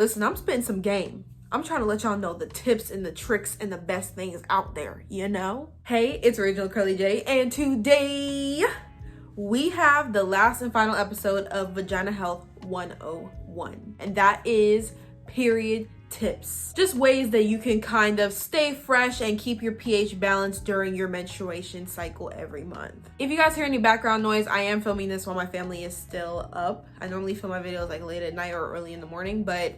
Listen, I'm spitting some game. I'm trying to let y'all know the tips and the tricks and the best things out there, you know? Hey, it's Original Curly J, and today we have the last and final episode of Vagina Health 101, and that is period tips. Just ways that you can kind of stay fresh and keep your pH balanced during your menstruation cycle every month. If you guys hear any background noise, I am filming this while my family is still up. I normally film my videos like late at night or early in the morning, but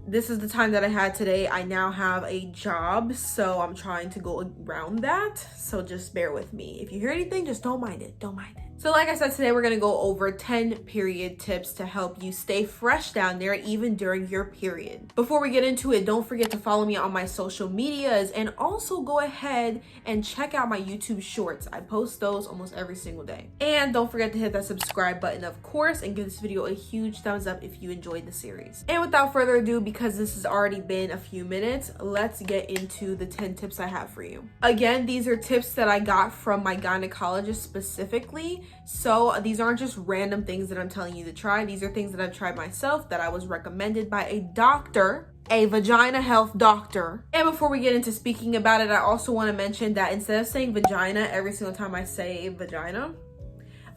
this is the time that I had today. I now have a job, so I'm trying to go around that. So just bear with me. If you hear anything, just don't mind it. Don't mind it. So like I said, today we're gonna go over 10 period tips to help you stay fresh down there even during your period. Before we get into it, don't forget to follow me on my social medias and also go ahead and check out my YouTube shorts. I post those almost every single day. And don't forget to hit that subscribe button, of course, and give this video a huge thumbs up if you enjoyed the series. And without further ado, because this has already been a few minutes, let's get into the 10 tips I have for you. Again, these are tips that I got from my gynecologist specifically. So these aren't just random things that I'm telling you to try. These are things that I've tried myself, that I was recommended by a doctor, a vagina health doctor. And before we get into speaking about it, I also want to mention that instead of saying vagina every single time I say vagina,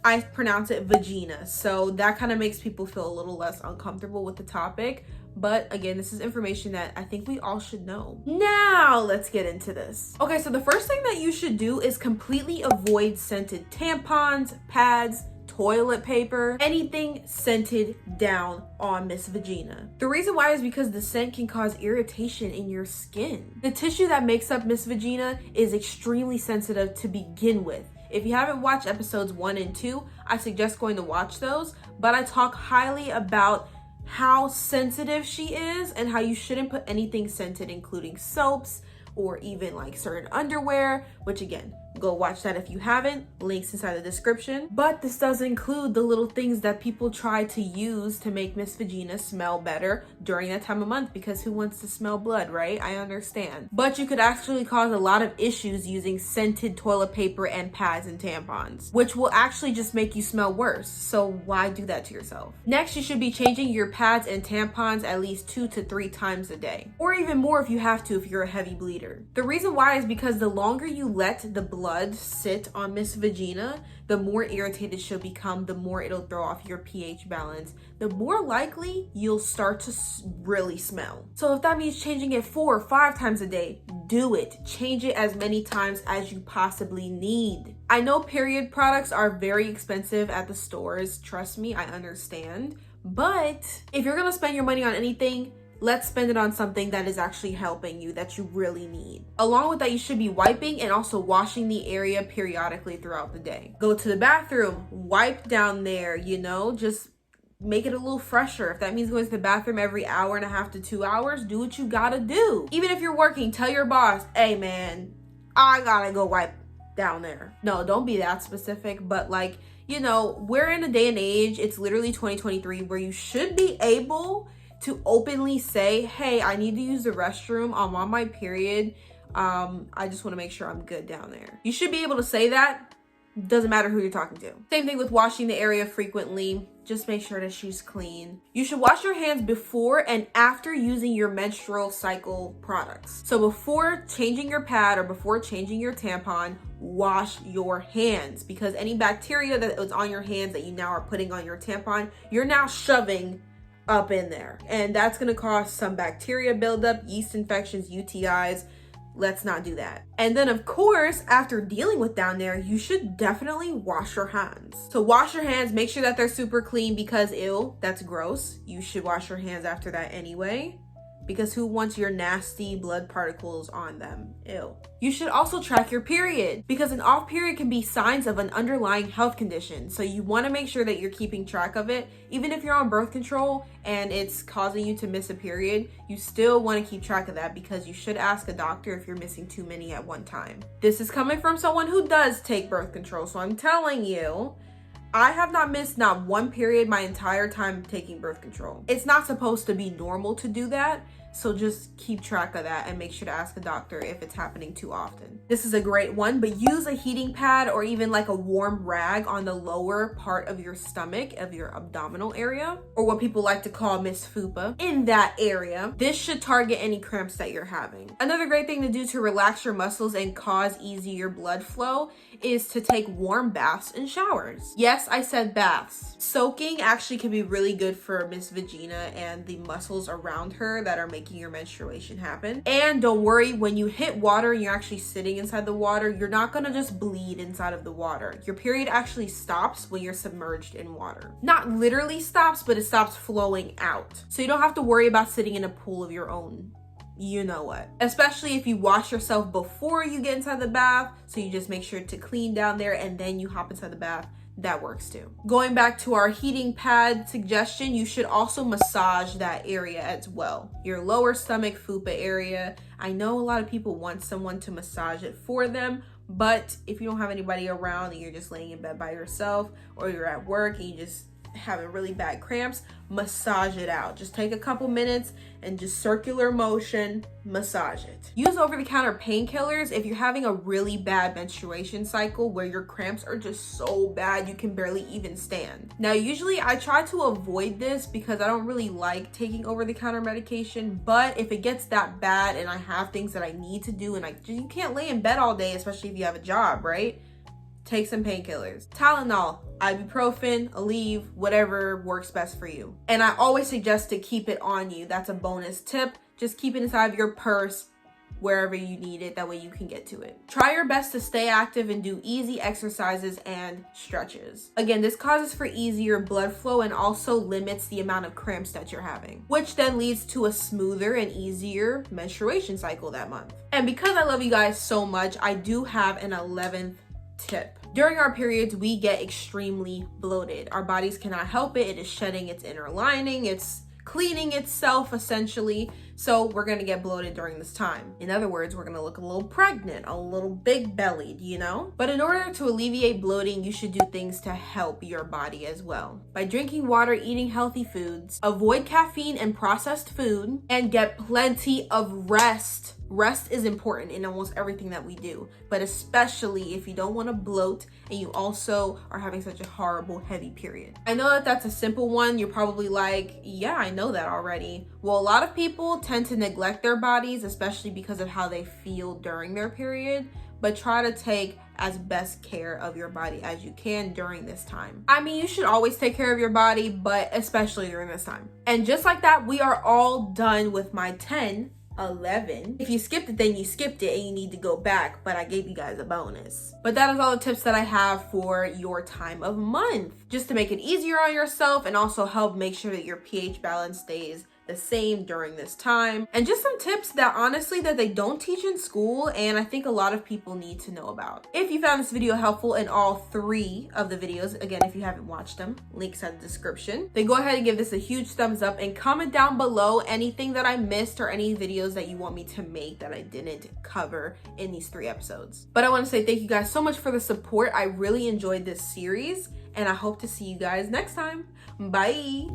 I pronounce it vagina. So that kind of makes people feel a little less uncomfortable with the topic. But again, this is information that I think we all should know. Now, let's get into this. Okay, so the first thing that you should do is completely avoid scented tampons, pads, toilet paper, anything scented down on Miss Vagina. The reason why is because the scent can cause irritation in your skin. The tissue that makes up Miss Vagina is extremely sensitive to begin with. If you haven't watched episodes 1 and 2, I suggest going to watch those, but I talk highly about how sensitive she is and how you shouldn't put anything scented, including soaps or even like certain underwear, which again, go watch that if you haven't, links inside the description. But this does include the little things that people try to use to make Miss Vagina smell better during that time of month, because who wants to smell blood, right? I understand. But you could actually cause a lot of issues using scented toilet paper and pads and tampons, which will actually just make you smell worse. So why do that to yourself? Next, you should be changing your pads and tampons at least 2 to 3 times a day, or even more if you have to, if you're a heavy bleeder. The reason why is because the longer you let the blood sit on Miss Vagina, the more irritated she'll become, the more it'll throw off your pH balance, the more likely you'll start to really smell. So if that means changing it 4 or 5 times a day, do it. Change it as many times as you possibly need. I know period products are very expensive at the stores. Trust me, I understand. But if you're gonna spend your money on anything, let's spend it on something that is actually helping you, that you really need. Along with that, you should be wiping and also washing the area periodically throughout the day. Go to the bathroom, wipe down there, you know, just make it a little fresher. If that means going to the bathroom every 1.5 hours to 2 hours, do what you gotta do. Even if you're working, tell your boss, hey man, I gotta go wipe down there. No, don't be that specific, but like, you know, we're in a day and age, it's literally 2023, where you should be able to openly say, hey, I need to use the restroom, I'm on my period, I just want to make sure I'm good down there. You should be able to say that. Doesn't matter who you're talking to. Same thing with washing the area frequently. Just make sure that she's clean. You should wash your hands before and after using your menstrual cycle products. So before changing your pad or before changing your tampon, wash your hands, because any bacteria that was on your hands that you now are putting on your tampon, you're now shoving up in there, and that's going to cause some bacteria buildup, yeast infections, UTIs. Let's not do that. And then of course, after dealing with down there, you should definitely wash your hands. So wash your hands, make sure that they're super clean, because ew, that's gross. You should wash your hands after that anyway, because who wants your nasty blood particles on them? Ew. You should also track your period, because an off period can be signs of an underlying health condition. So you want to make sure that you're keeping track of it. Even if you're on birth control and it's causing you to miss a period, you still want to keep track of that, because you should ask a doctor if you're missing too many at one time. This is coming from someone who does take birth control, so I'm telling you, I have not missed not one period my entire time taking birth control. It's not supposed to be normal to do that. So just keep track of that and make sure to ask a doctor if it's happening too often. This is a great one, but use a heating pad or even like a warm rag on the lower part of your stomach, of your abdominal area, or what people like to call Miss Fupa, in that area. This should target any cramps that you're having. Another great thing to do to relax your muscles and cause easier blood flow is to take warm baths and showers. Yes, I said baths. Soaking actually can be really good for Miss Vagina and the muscles around her that are making your menstruation happen. And don't worry, when you hit water and you're actually sitting inside the water, you're not gonna just bleed inside of the water. Your period actually stops when you're submerged in water. Not literally stops, but it stops flowing out. So you don't have to worry about sitting in a pool of your own. You know what? Especially if you wash yourself before you get inside the bath. So you just make sure to clean down there and then you hop inside the bath. That works too. Going back to our heating pad suggestion, you should also massage that area as well. Your lower stomach fupa area. I know a lot of people want someone to massage it for them, but if you don't have anybody around and you're just laying in bed by yourself, or you're at work and you just having really bad cramps, massage it out. Just take a couple minutes and just circular motion, massage it. Use over-the-counter painkillers if you're having a really bad menstruation cycle where your cramps are just so bad you can barely even stand. Now, usually I try to avoid this because I don't really like taking over-the-counter medication, but if it gets that bad and I have things that I need to do and you can't lay in bed all day, especially if you have a job, right? Take some painkillers. Tylenol, ibuprofen, Aleve, whatever works best for you. And I always suggest to keep it on you. That's a bonus tip. Just keep it inside of your purse wherever you need it. That way you can get to it. Try your best to stay active and do easy exercises and stretches. Again, this causes for easier blood flow and also limits the amount of cramps that you're having, which then leads to a smoother and easier menstruation cycle that month. And because I love you guys so much, I do have an 11th tip. During our periods, we get extremely bloated. Our bodies cannot help it. It is shedding its inner lining. It's cleaning itself essentially. So we're gonna get bloated during this time. In other words, we're gonna look a little pregnant, a little big bellied, you know? But in order to alleviate bloating, you should do things to help your body as well. By drinking water, eating healthy foods, avoid caffeine and processed food, and get plenty of rest. Rest is important in almost everything that we do, but especially if you don't want to bloat and you also are having such a horrible heavy period. I know that that's a simple one. You're probably like, yeah, I know that already. Well, a lot of people tend to neglect their bodies, especially because of how they feel during their period, but try to take as best care of your body as you can during this time. I mean, you should always take care of your body, but especially during this time. And just like that, we are all done with my 10, 11. If you skipped it, then you skipped it and you need to go back, but I gave you guys a bonus. But that is all the tips that I have for your time of month, just to make it easier on yourself and also help make sure that your pH balance stays the same during this time. And just some tips that honestly that they don't teach in school and I think a lot of people need to know about. If you found this video helpful in all 3 of the videos, again, if you haven't watched them, links in the description, then go ahead and give this a huge thumbs up and comment down below anything that I missed or any videos that you want me to make that I didn't cover in these 3 episodes. But I want to say thank you guys so much for the support. I really enjoyed this series and I hope to see you guys next time. Bye.